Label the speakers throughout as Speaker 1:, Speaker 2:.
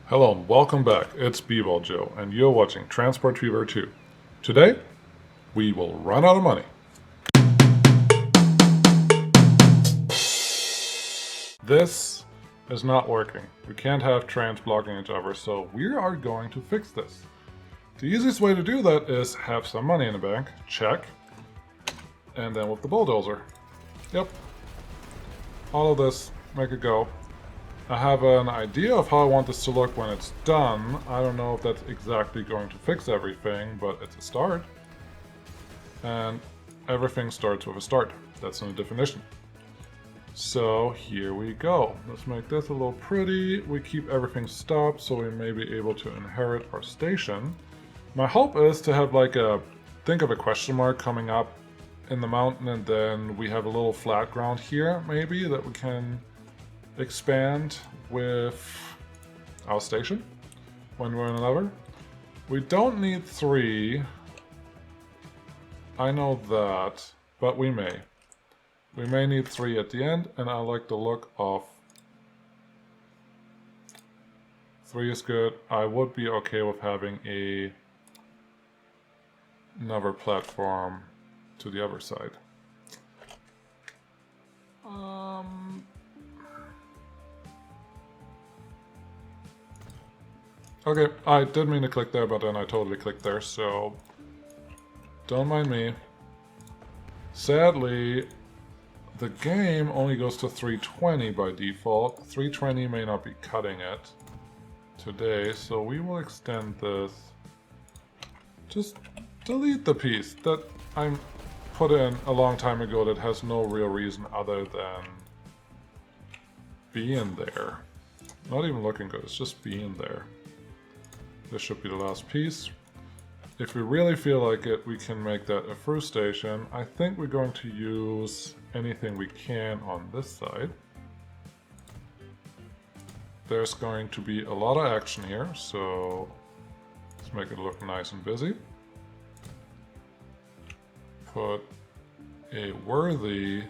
Speaker 1: Hello and welcome back. It's B-Ball Joe, and you're watching Transport Fever 2. Today, we will run out of money. This is not working. We can't have trains blocking each other, so we are going to fix this. The easiest way to do that is have some money in the bank, check, and then with the bulldozer. Yep. All of this, make it go. I have an idea of how I want this to look when it's done. I don't know if that's exactly going to fix everything, but it's a start. And everything starts with a start. That's in the definition. So here we go. Let's make this a little pretty. We keep everything stopped so we may be able to inherit our station. My hope is to have think of a question mark coming up in the mountain, and then we have a little flat ground here maybe that we can expand with our station when we're in a lever. We don't need 3. I know that, but we may. We may need 3 at the end, and I like the look of 3 is good. I would be okay with having another platform to the other side. Okay, I did mean to click there, but then I totally clicked there, so don't mind me. Sadly, the game only goes to 320 by default. 320 may not be cutting it today, so we will extend this. Just delete the piece that I put in a long time ago that has no real reason other than being there. Not even looking good, it's just being there. This should be the last piece. If we really feel like it, we can make that a through station. I think we're going to use anything we can on this side. There's going to be a lot of action here, so let's make it look nice and busy. Put a worthy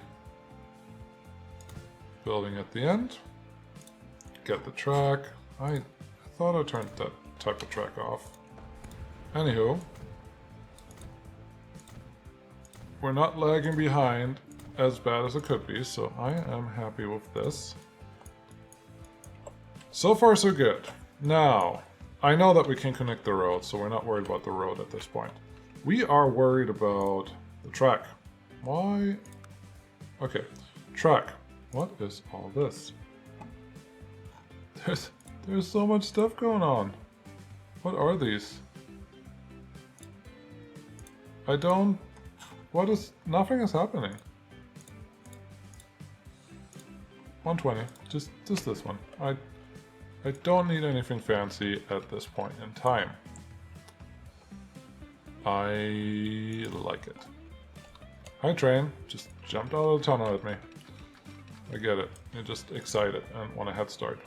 Speaker 1: building at the end. Get the track. I thought I turned that type of track off. Anywho, we're not lagging behind as bad as it could be, so I am happy with this. So far so good. Now, I know that we can connect the road, so we're not worried about the road at this point. We are worried about the track. Why? Okay, track. What is all this? There's so much stuff going on. What are these? Nothing is happening. 120, just this one. I don't need anything fancy at this point in time. I like it. Hi train, just jumped out of the tunnel at me. I get it, you're just excited and want a head start.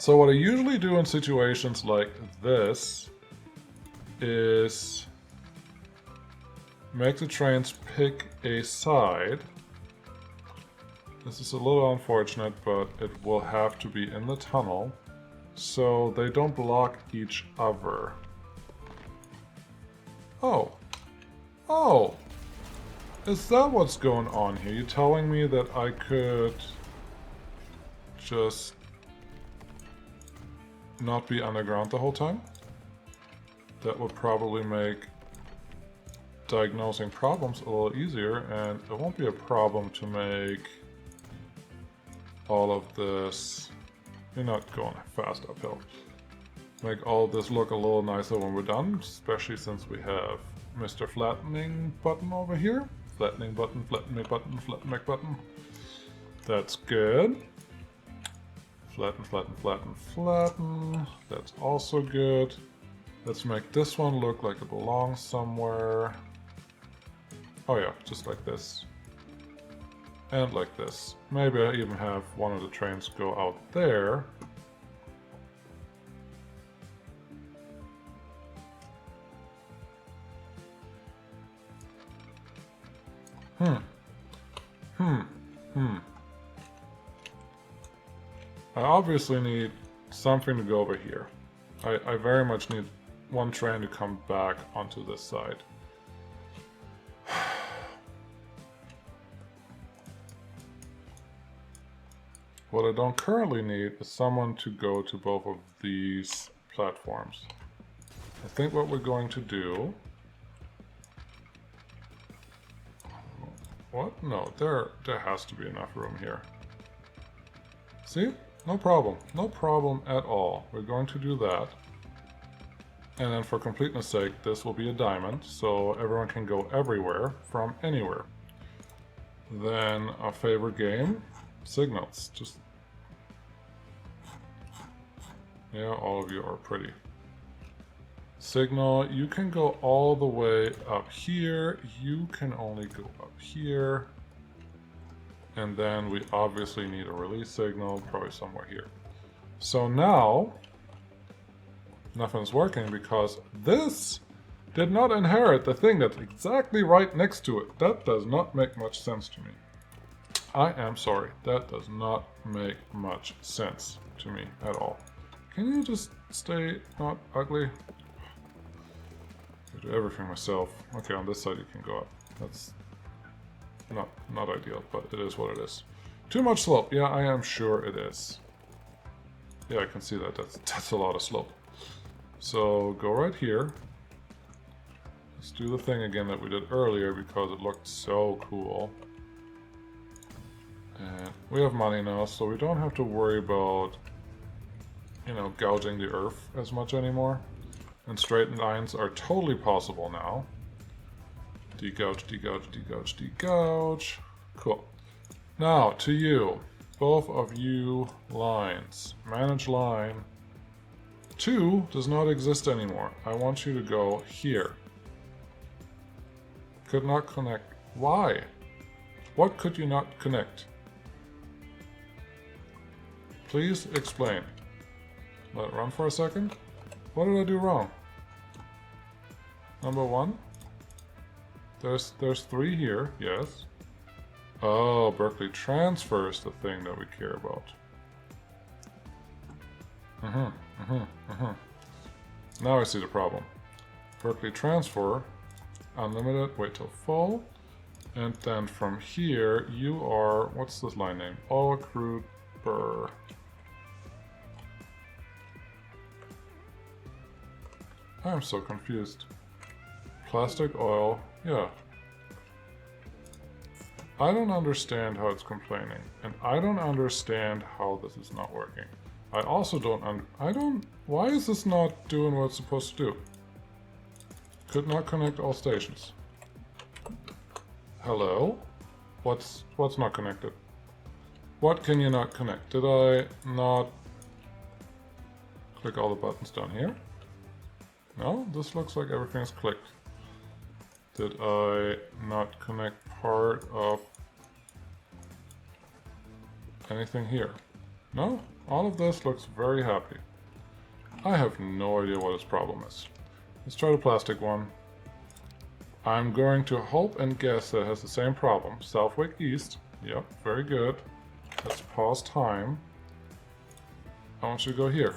Speaker 1: So what I usually do in situations like this is make the trains pick a side. This is a little unfortunate, but it will have to be in the tunnel so they don't block each other. Oh, is that what's going on here? You're telling me that I could just not be underground the whole time? That would probably make diagnosing problems a little easier, and it won't be a problem to make all of this. You're not going fast uphill. Make all of this look a little nicer when we're done, especially since we have Mr. Flattening button over here. Flattening button, flatten make button, flatten make button. That's good. Flatten, flatten, flatten, flatten. That's also good. Let's make this one look like it belongs somewhere. Oh yeah, just like this. And like this. Maybe I even have one of the trains go out there. I obviously need something to go over here. I very much need one train to come back onto this side. What I don't currently need is someone to go to both of these platforms. I think what we're going to do... What? No, there has to be enough room here. See? No problem. No problem at all. We're going to do that. And then for completeness sake, this will be a diamond, so everyone can go everywhere from anywhere. Then a favorite game, signals. Just... yeah, all of you are pretty. Signal, you can go all the way up here. You can only go up here. And then we obviously need a release signal, probably somewhere here. So now, nothing's working because this did not inherit the thing that's exactly right next to it. That does not make much sense to me. I am sorry, that does not make much sense to me at all. Can you just stay not ugly? I do everything myself. Okay, on this side you can go up. That's not ideal, but it is what it is. Too much slope. Yeah, I am sure it is. Yeah, I can see that. That's a lot of slope. So go right here. Let's do the thing again that we did earlier because it looked so cool. And we have money now, so we don't have to worry about, you know, gouging the earth as much anymore. And straight lines are totally possible now. Degouge, degouge, degouge, degouge. Cool. Now, to you. Both of you lines. Manage line. 2 does not exist anymore. I want you to go here. Could not connect. Why? What could you not connect? Please explain. Let it run for a second. What did I do wrong? Number 1. There's 3 here, yes. Oh, Berkeley transfers the thing that we care about. Now I see the problem. Berkeley transfer, unlimited, wait till full. And then from here, you are, what's this line name? All accrued per. I'm so confused. Plastic oil, yeah. I don't understand how it's complaining, and I don't understand how this is not working. I also don't why is this not doing what it's supposed to do? Could not connect all stations. Hello? What's not connected? What can you not connect? Did I not click all the buttons down here? No, this looks like everything's clicked. Did I not connect part of anything here? No, all of this looks very happy. I have no idea what its problem is. Let's try the plastic one. I'm going to hope and guess that it has the same problem. Southwick East. Yep, very good. Let's pause time. I want you to go here.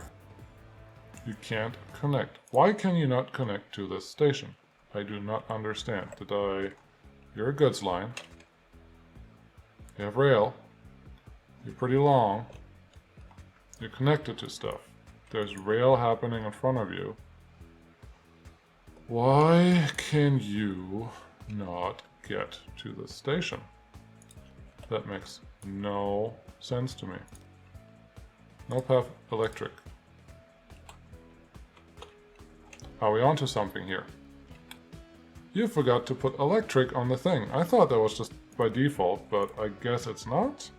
Speaker 1: You can't connect. Why can you not connect to this station? I do not understand. You're a goods line. You have rail. You're pretty long. You're connected to stuff. There's rail happening in front of you. Why can you not get to the station? That makes no sense to me. No path electric. Are we onto something here? You forgot to put electric on the thing. I thought that was just by default, but I guess it's not.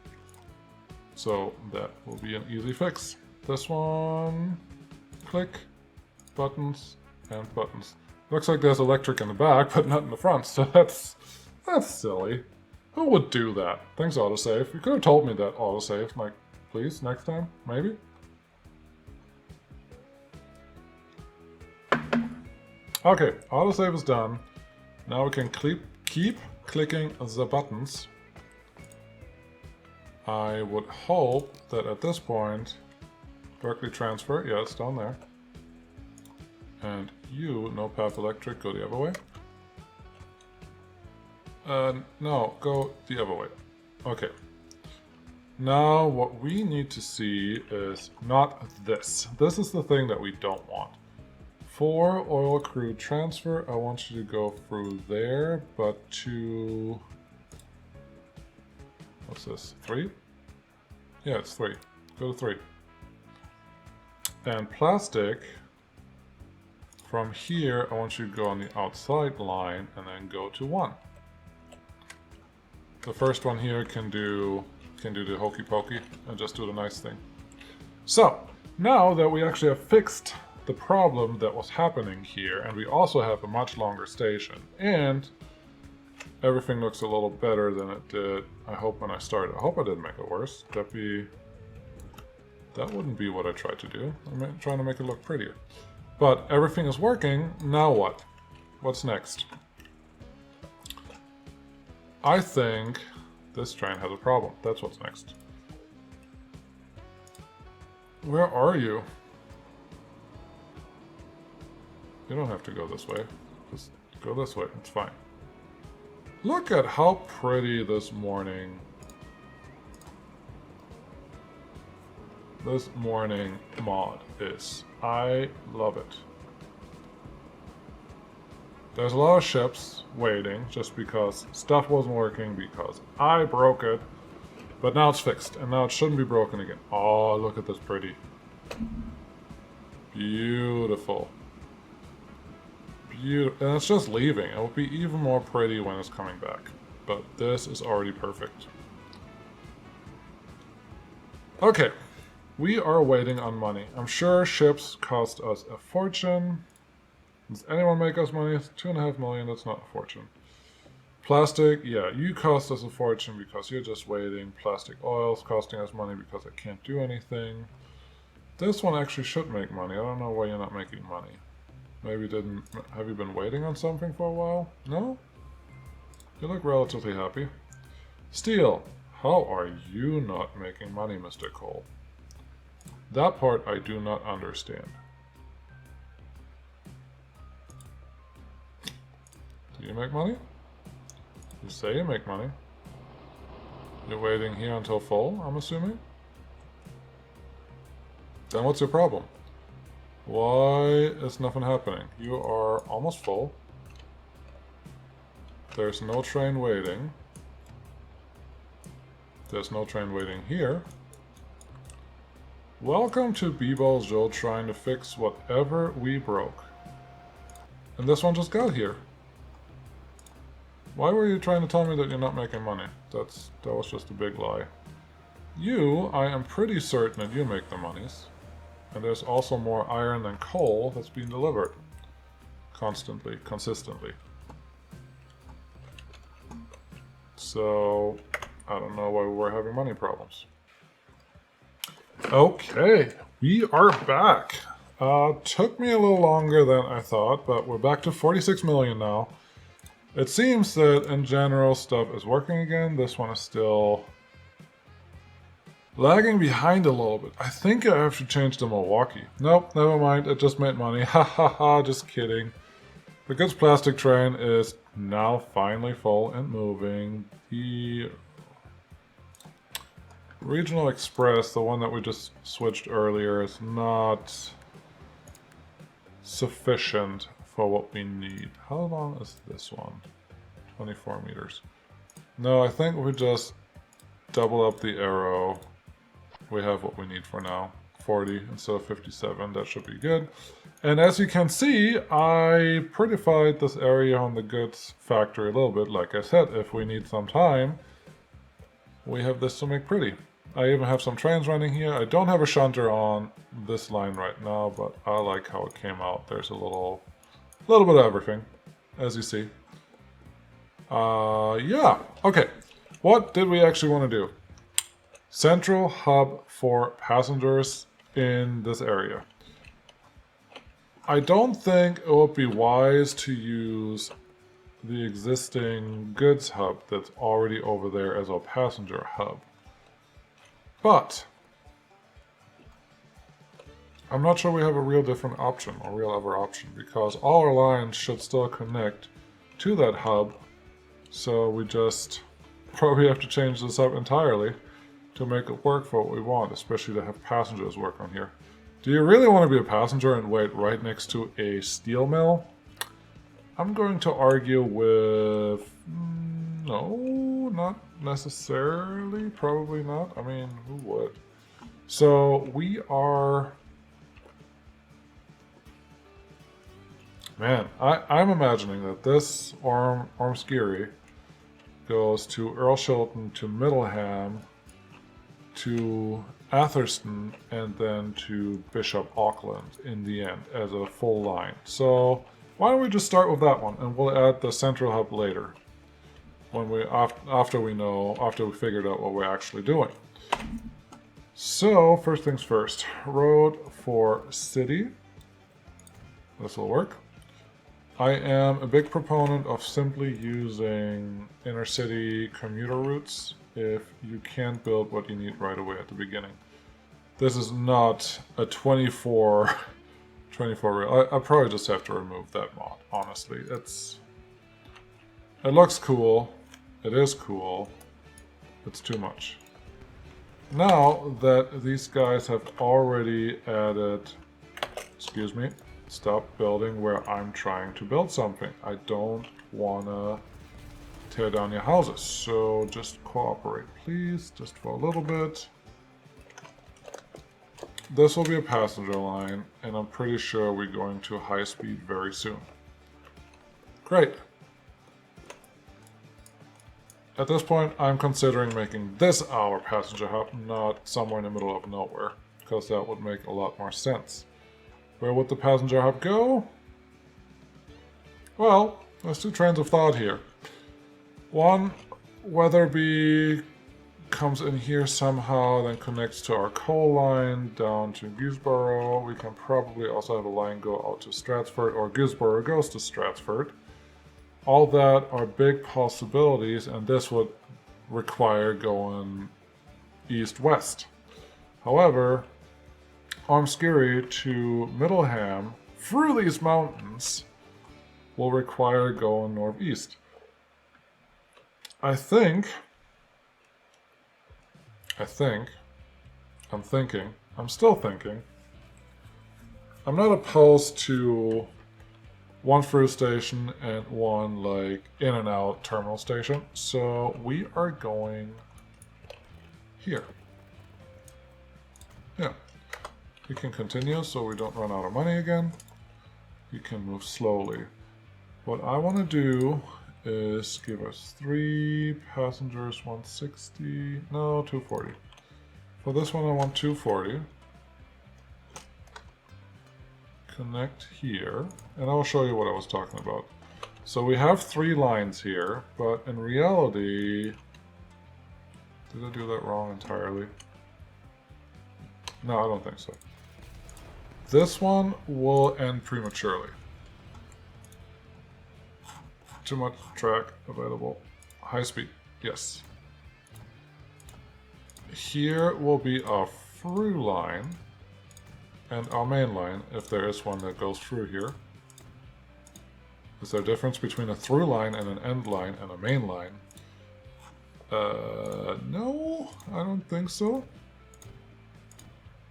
Speaker 1: So that will be an easy fix. This one, click, buttons, and buttons. Looks like there's electric in the back, but not in the front, so that's silly. Who would do that? Thanks, autosave. You could have told me that, autosave. Like, please, next time, maybe? Okay, autosave is done. Now we can keep clicking the buttons. I would hope that at this point Berkeley transfer, yeah, it's down there. And you, no path electric, go the other way. No, go the other way. Okay. Now what we need to see is not this. This is the thing that we don't want. For oil crude transfer, I want you to go through there, but to... What's this? 3? Yeah, it's 3. Go to 3. And plastic, from here, I want you to go on the outside line and then go to 1. The first one here can do the hokey pokey and just do the nice thing. So, now that we actually have fixed the problem that was happening here, and we also have a much longer station, and everything looks a little better than it did, I hope, when I started. I hope I didn't make it worse. That wouldn't be what I tried to do. I'm trying to make it look prettier. But everything is working, now what? What's next? I think this train has a problem. That's what's next. Where are you? You don't have to go this way. Just go this way. It's fine. Look at how pretty this morning mod is. I love it. There's a lot of ships waiting just because stuff wasn't working because I broke it. But now it's fixed and now it shouldn't be broken again. Oh, look at this pretty. Beautiful. Beautiful. And it's just leaving. It will be even more pretty when it's coming back. But this is already perfect. Okay. We are waiting on money. I'm sure ships cost us a fortune. Does anyone make us money? 2.5 million, that's not a fortune. Plastic, yeah, you cost us a fortune because you're just waiting. Plastic oil's costing us money because I can't do anything. This one actually should make money. I don't know why you're not making money. Maybe have you been waiting on something for a while? No? You look relatively happy. Steel, how are you not making money, Mr. Cole? That part I do not understand. Do you make money? You say you make money. You're waiting here until full, I'm assuming? Then what's your problem? Why is nothing happening? You are almost full. There's no train waiting. There's no train waiting here. Welcome to B-Ball Joe trying to fix whatever we broke. And this one just got here. Why were you trying to tell me that you're not making money? That was just a big lie. You, I am pretty certain that you make the monies. And there's also more iron than coal that's being delivered. Consistently. So, I don't know why we're having money problems. Okay, we are back. Took me a little longer than I thought, but we're back to 46 million now. It seems that in general stuff is working again. This one is still lagging behind a little bit. I think I have to change to Milwaukee. Nope, never mind. It just made money. Ha ha ha, just kidding. The goods plastic train is now finally full and moving. The Regional Express, the one that we just switched earlier, is not sufficient for what we need. How long is this one? 24 meters. No, I think we just double up the arrow. We have what we need for now. 40 instead of 57. That should be good. And as you can see, I prettified this area on the goods factory a little bit. Like I said, if we need some time, we have this to make pretty. I even have some trains running here. I don't have a shunter on this line right now, but I like how it came out. There's a little bit of everything, as you see. Yeah, okay. What did we actually want to do? Central hub for passengers in this area. I don't think it would be wise to use the existing goods hub that's already over there as a passenger hub. But I'm not sure we have a real different option or real other option, because all our lines should still connect to that hub. So we just probably have to change this up entirely to make it work for what we want, especially to have passengers work on here. Do you really want to be a passenger and wait right next to a steel mill? I'm going to argue with... no, not necessarily. Probably not. I mean, who would? So we are... Man, I'm imagining that this Ormskirri goes to Earl Shilton, to Middleham, to Atherston, and then to Bishop Auckland in the end as a full line. So why don't we just start with that one, and we'll add the central hub later, when we after we figured out what we're actually doing. So first things first, road for city. This will work. I am a big proponent of simply using inner city commuter routes if you can't build what you need right away at the beginning. This is not a 24 rail. I probably just have to remove that mod, honestly. It looks cool. It is cool. It's too much. Now that these guys have already added... Excuse me. Stop building where I'm trying to build something. I don't want to tear down your houses. So just cooperate, please. Just for a little bit. This will be a passenger line, and I'm pretty sure we're going to high speed very soon. Great. At this point, I'm considering making this our passenger hub, not somewhere in the middle of nowhere, because that would make a lot more sense. Where would the passenger hub go? Well, there's two trains of thought here. One, Weatherby comes in here somehow, then connects to our coal line down to Guisborough. We can probably also have a line go out to Stratford, or Guisborough goes to Stratford. All that are big possibilities, and this would require going east-west. However, Ormskirri to Middleham through these mountains will require going northeast. I'm still thinking. I'm not opposed to one through station and one like in and out terminal station. So we are going here. Yeah. We can continue so we don't run out of money again. We can move slowly. What I want to do is give us 3 passengers, 160, no, 240. For this one I want 240. Connect here, and I'll show you what I was talking about. So we have 3 lines here, but in reality, did I do that wrong entirely? No, I don't think so. This one will end prematurely. Too much track available. High speed, yes. Here will be our through line and our main line, if there is one that goes through here. Is there a difference between a through line and an end line and a main line? No, I don't think so.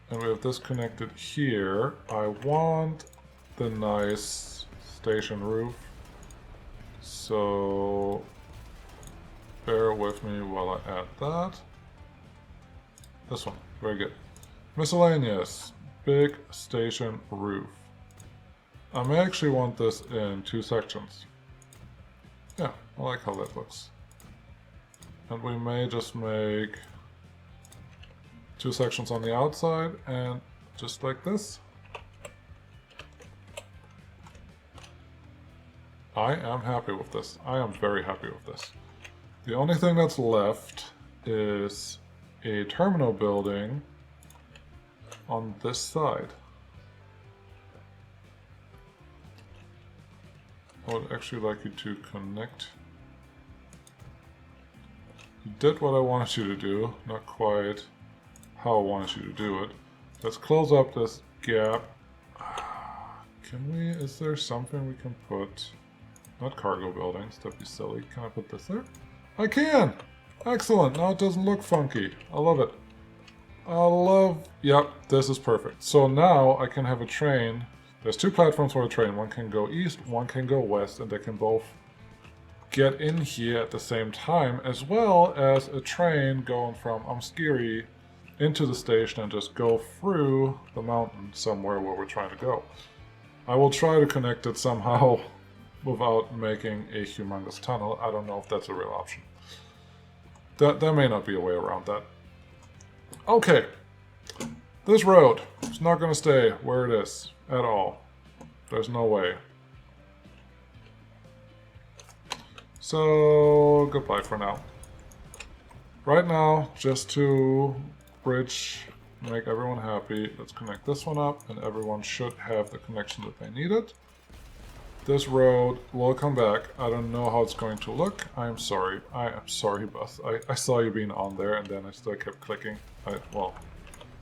Speaker 1: And we have this connected here. I want the nice station roof. So bear with me while I add that. This one, very good. Miscellaneous, big station roof. I may actually want this in 2 sections. Yeah, I like how that looks. And we may just make 2 sections on the outside, and just like this. I am happy with this. I am very happy with this. The only thing that's left is a terminal building on this side. I would actually like you to connect. You did what I wanted you to do, not quite how I wanted you to do it. Let's close up this gap. Can we, is there something we can put? Not cargo buildings, that'd be silly. Can I put this there? I can! Excellent, now it doesn't look funky. I love it. I love, yep, this is perfect. So now I can have a train. There's two platforms for a train. One can go east, one can go west, and they can both get in here at the same time, as well as a train going from Amskiri into the station and just go through the mountain somewhere where we're trying to go. I will try to connect it somehow without making a humongous tunnel. I don't know if that's a real option. There may not be a way around that. Okay, this road is not going to stay where it is at all. There's no way. So, goodbye for now. Right now, just to bridge, make everyone happy, let's connect this one up, and everyone should have the connection that they needed. This road will come back. I don't know how it's going to look. I am sorry. I am sorry, Beth. I saw you being on there, and then I still kept clicking. Well,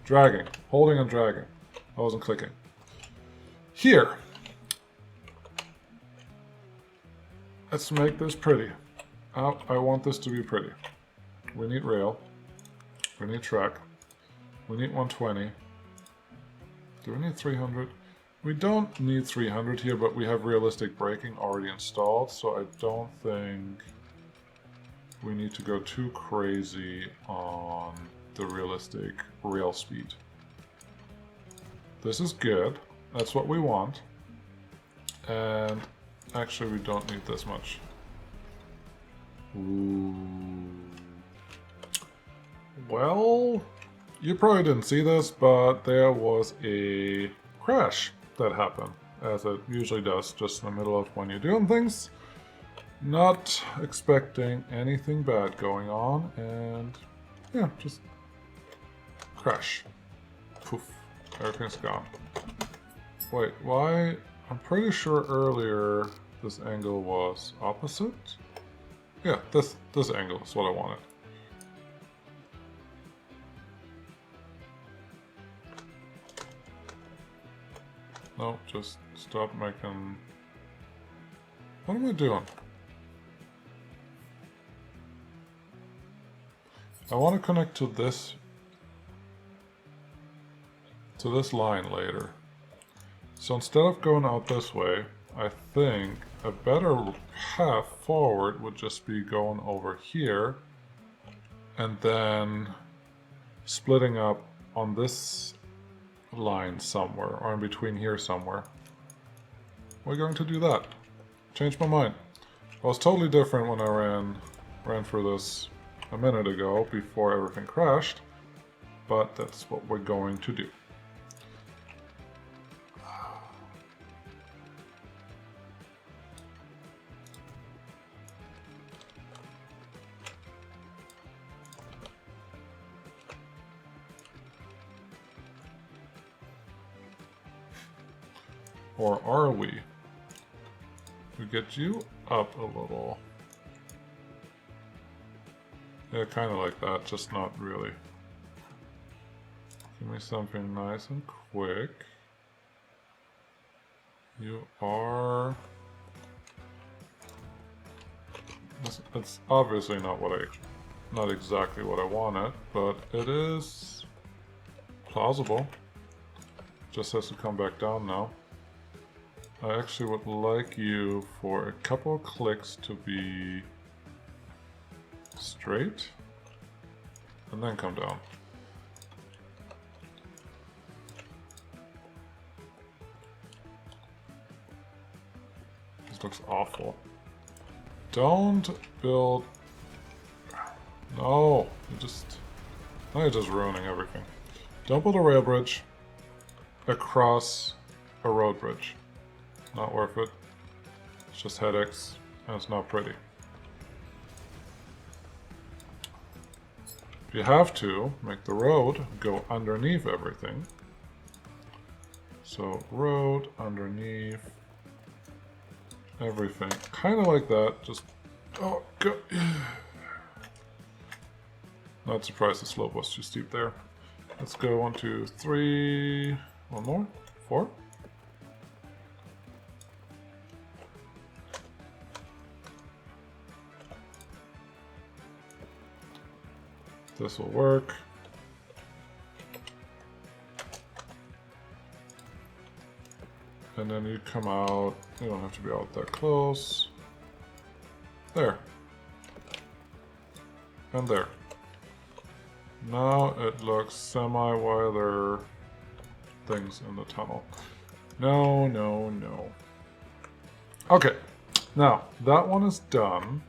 Speaker 1: dragging. Holding and dragging. I wasn't clicking. Here. Let's make this pretty. I want this to be pretty. We need rail. We need track. We need 120. Do we need 300? We don't need 300 here, but we have realistic braking already installed, so I don't think we need to go too crazy on the realistic rail speed. This is good. That's what we want. And actually, we don't need this much. Ooh. Well, you probably didn't see this, but there was a crash that happened, as it usually does, just in the middle of when you're doing things. Not expecting anything bad going on, and yeah, just crash. Poof, everything's gone. Wait, why? I'm pretty sure earlier this angle was opposite. Yeah, this angle is what I wanted. No, just stop making... What am I doing? I want to connect to this line later. So instead of going out this way, I think a better path forward would just be going over here and then splitting up on this line somewhere, or in between here somewhere. We're going to do that. Changed my mind. I was totally different when I ran through this a minute ago before everything crashed, but that's what we're going to do. Or are we? We get you up a little. Yeah, kind of like that, just not really. Give me something nice and quick. You are... It's obviously not not exactly what I wanted, but it is plausible. Just has to come back down now. I actually would like you for a couple of clicks to be straight and then come down. This looks awful. Don't build... No, now you're just ruining everything. Don't build a rail bridge across a road bridge. Not worth it. It's just headaches, and it's not pretty. If you have to, make the road go underneath everything. So, road underneath everything. Kind of like that, just... Oh, go... Not surprised the slope was too steep there. Let's go 1, 2, 3... One more. 4. This will work. And then you come out. You don't have to be out that close. There. And there. Now it looks semi-wire. There are things in the tunnel. No, no, no. Okay. Now, that one is done.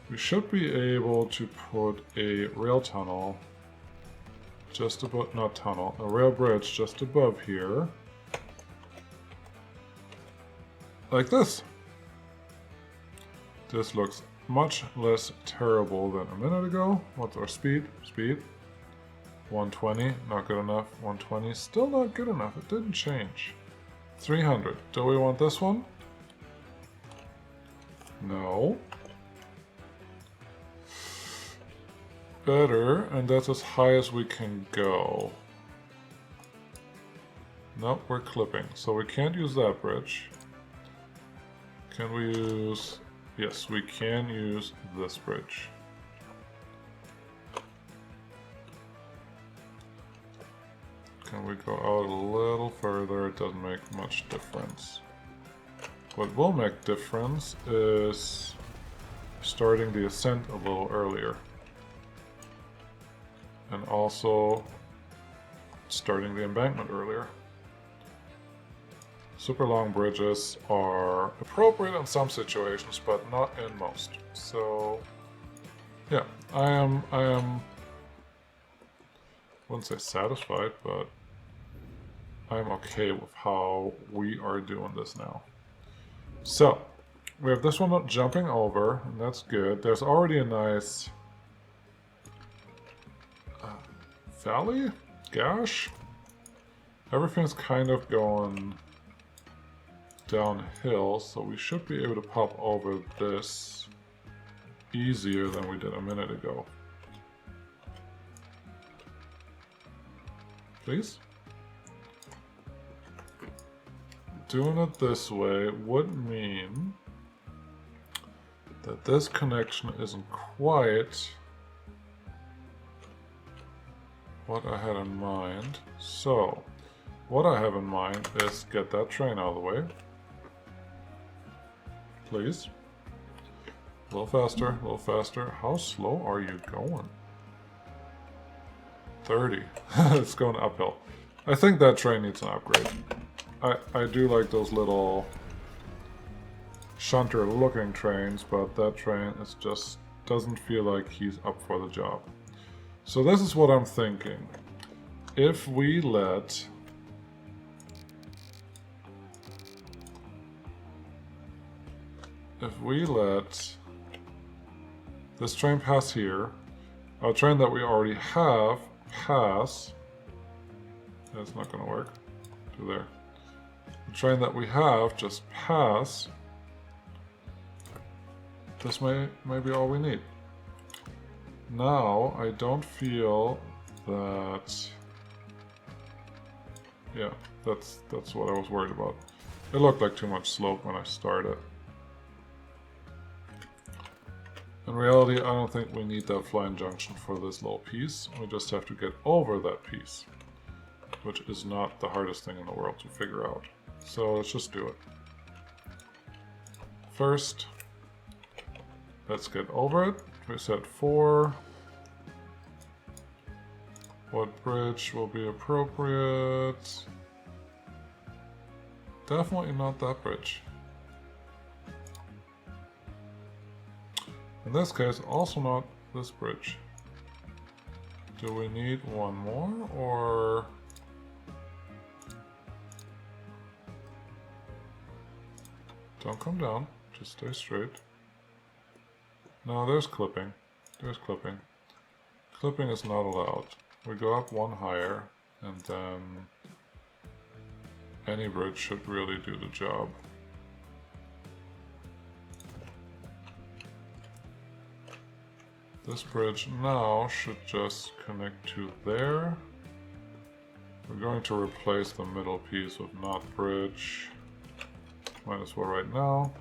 Speaker 1: We should be able to put a rail tunnel just above, not tunnel, a rail bridge just above here. Like this. This looks much less terrible than a minute ago. What's our speed? Speed. 120, not good enough. 120, still not good enough. It didn't change. 300. Do we want this one? No. Better, and that's as high as we can go. Nope, we're clipping, so we can't use that bridge. Can we use... Yes, we can use this bridge. Can we go out a little further? It doesn't make much difference. What will make difference is starting the ascent a little earlier. And also starting the embankment earlier. Super long bridges are appropriate in some situations, but not in most. So, yeah, I wouldn't say satisfied, but I'm okay with how we are doing this now. So, we have this one not jumping over, and that's good. There's already a nice valley? Gash? Everything's kind of going downhill, so we should be able to pop over this easier than we did a minute ago. Please? Doing it this way would mean that this connection isn't quite what I had in mind. So, what I have in mind is get that train out of the way. Please. A little faster, a little faster. How slow are you going? 30. It's going uphill. I think that train needs an upgrade. I do like those little shunter looking trains, but that train is just doesn't feel like he's up for the job. So this is what I'm thinking. If we let this train pass here, a train that we already have pass, that's not going to work, to there. The train that we have just pass, this may be all we need. Now, I don't feel that... Yeah, that's what I was worried about. It looked like too much slope when I started. In reality, I don't think we need that flying junction for this little piece. We just have to get over that piece, which is not the hardest thing in the world to figure out. So let's just do it. First, let's get over it. We said 4. What bridge will be appropriate? Definitely not that bridge. In this case, also not this bridge. Do we need one more, or... Don't come down, just stay straight. No, there's clipping. There's clipping. Clipping is not allowed. We go up one higher, and then any bridge should really do the job. This bridge now should just connect to there. We're going to replace the middle piece with not bridge. Might as well right now.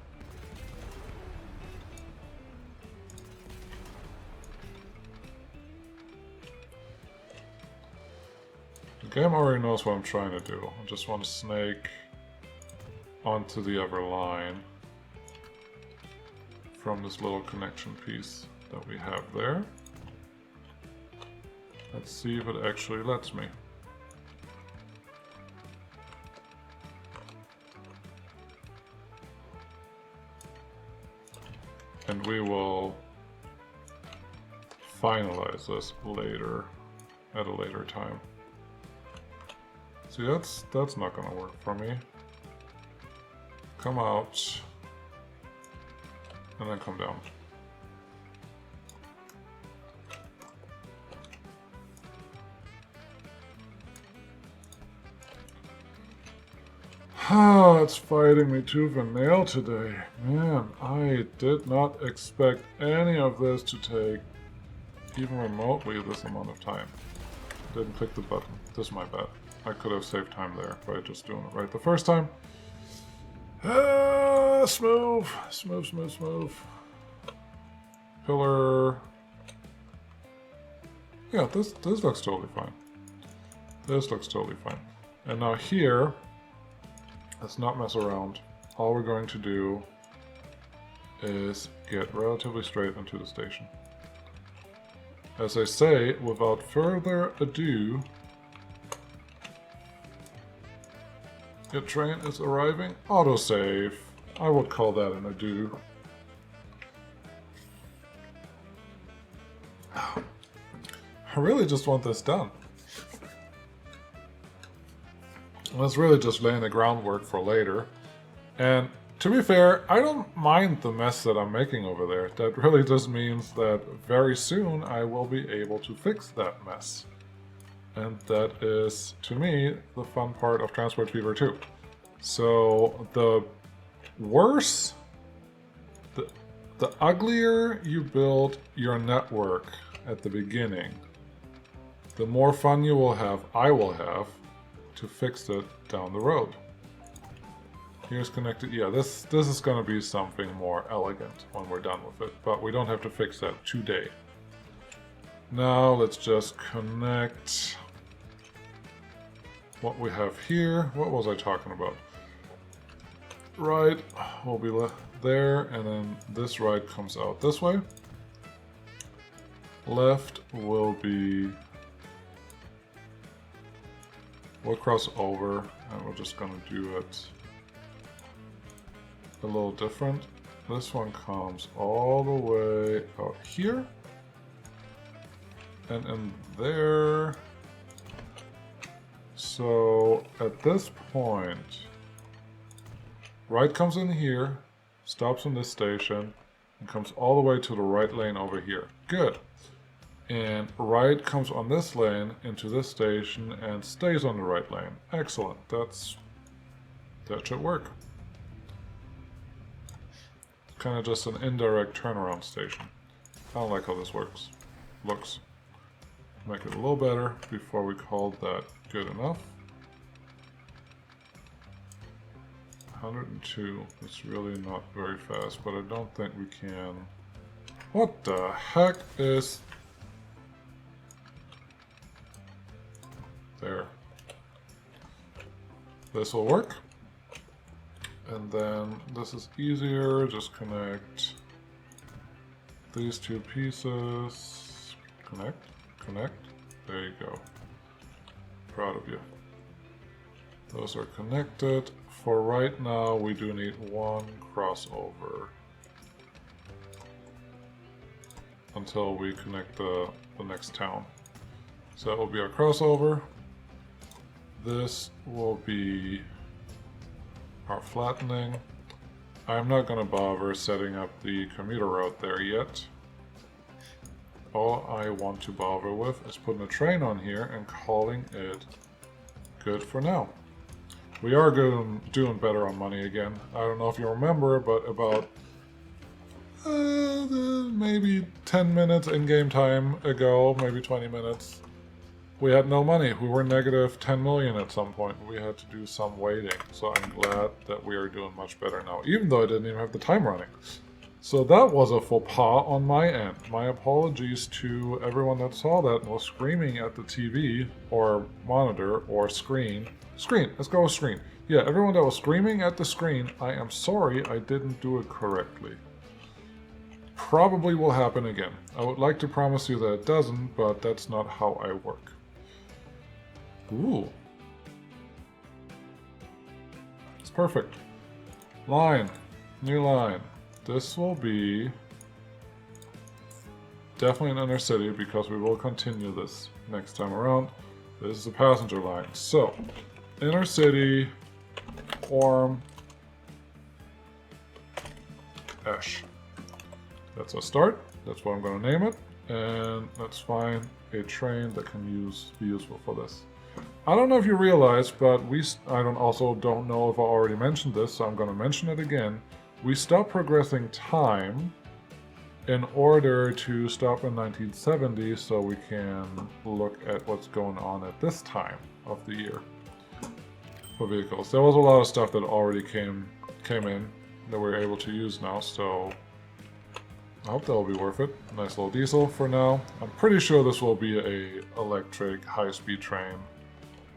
Speaker 1: The game already knows what I'm trying to do. I just want to snake onto the other line from this little connection piece that we have there. Let's see if it actually lets me. And we will finalize this later, at a later time. See, that's not gonna work for me. Come out, and then come down. It's fighting me tooth and nail today. Man, I did not expect any of this to take even remotely this amount of time. Didn't click the button. This is my bad. I could have saved time there by just doing it right the first time. Smooth. Smooth, smooth, smooth. Pillar. Yeah, this looks totally fine. This looks totally fine. And now here, let's not mess around. All we're going to do is get relatively straight into the station. As I say, without further ado, your train is arriving. Autosave. I would call that an ado. I really just want this done. Let's really just laying the groundwork for later. And to be fair, I don't mind the mess that I'm making over there. That really just means that very soon I will be able to fix that mess. And that is, to me, the fun part of Transport Fever 2. So the worse, the uglier you build your network at the beginning, the more fun you will have, I will have, to fix it down the road. Here's connected. Yeah, this is going to be something more elegant when we're done with it, but we don't have to fix that today. Now let's just connect what we have here. What was I talking about? Right will be there, and then this right comes out this way. Left will be, we'll cross over, and we're just going to do it a little different. This one comes all the way out here, and in there. So at this point, right comes in here, stops in this station, and comes all the way to the right lane over here. Good. And right comes on this lane into this station and stays on the right lane. Excellent. That should work. Kind of just an indirect turnaround station. I don't like how this looks. Make it a little better before we call that good enough. 102. It's really not very fast, but I don't think we can. What the heck is... There. This will work. And then this is easier. Just connect these two pieces. Connect. There you go. Proud of you. Those are connected. For right now, we do need one crossover until we connect the next town. So that will be our crossover. This will be our flattening. I'm not going to bother setting up the commuter route there yet. All I want to bother with is putting a train on here and calling it good for now. We are doing better on money again. I don't know if you remember, but about maybe 10 minutes in-game time ago, maybe 20 minutes, We had no money. We were negative 10 million at some point. We had to do some waiting. So I'm glad that we are doing much better now, even though I didn't even have the time running. So that was a faux pas on my end. My apologies to everyone that saw that and was screaming at the TV or monitor or screen. Screen, let's go with screen. Yeah, everyone that was screaming at the screen, I am sorry I didn't do it correctly. Probably will happen again. I would like to promise you that it doesn't, but that's not how I work. Ooh. It's perfect. Line. New line. This will be definitely an inner city because we will continue this next time around. This is a passenger line. So, inner city, Orm, Esh. That's a start. That's what I'm going to name it. And let's find a train that can be useful for this. I don't know if you realize, but I don't know if I already mentioned this, so I'm going to mention it again. We stopped progressing time in order to stop in 1970 so we can look at what's going on at this time of the year for vehicles. There was a lot of stuff that already came in that we're able to use now, so I hope that will be worth it. Nice little diesel for now. I'm pretty sure this will be a electric high-speed train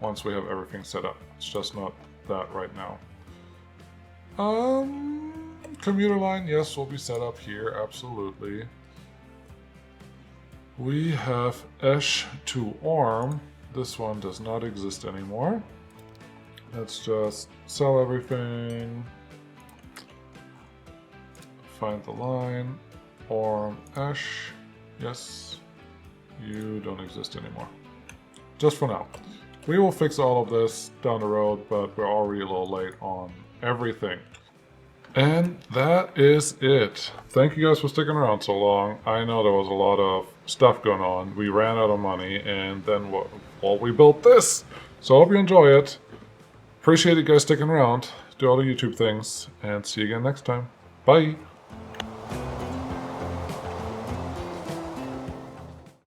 Speaker 1: once we have everything set up. It's just not that right now. Commuter line, yes, will be set up here, absolutely. We have Esh to Orm. This one does not exist anymore. Let's just sell everything. Find the line. Orm, Esh. Yes, you don't exist anymore. Just for now. We will fix all of this down the road, but we're already a little late on everything. And that is it. Thank you guys for sticking around so long. I know there was a lot of stuff going on. We ran out of money, and then we built this. So I hope you enjoy it. Appreciate you guys sticking around. Do all the YouTube things, and see you again next time. Bye.